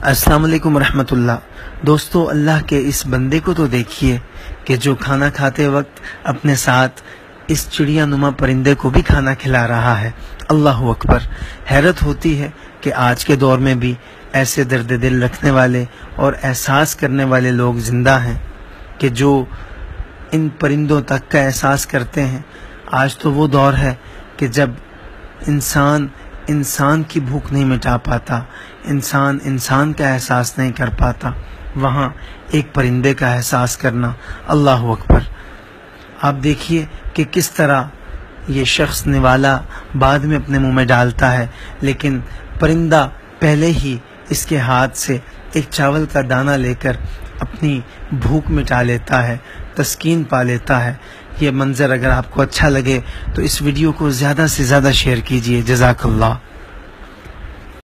अस्सलाम वालेकुम रहमतुल्लाह। दोस्तों, अल्लाह के इस बंदे को तो देखिए कि जो खाना खाते वक्त अपने साथ इस चिड़िया नुमा परिंदे को भी खाना खिला रहा है। अल्लाह अकबर। हैरत होती है कि आज के दौर में भी ऐसे दर्द दिल रखने वाले और एहसास करने वाले लोग जिंदा हैं कि जो इन परिंदों तक का एहसास करते हैं। आज तो वो दौर है कि जब इंसान की भूख नहीं मिटा पाता, इंसान का एहसास नहीं कर पाता, वहाँ एक परिंदे का एहसास करना। अल्लाह अकबर। आप देखिए कि किस तरह ये शख्स निवाला बाद में अपने मुंह में डालता है, लेकिन परिंदा पहले ही इसके हाथ से एक चावल का दाना लेकर अपनी भूख मिटा लेता है, तस्कीन पा लेता है। ये मंजर अगर आपको अच्छा लगे तो इस वीडियो को ज़्यादा से ज़्यादा शेयर कीजिए। जज़ाकल्लाह।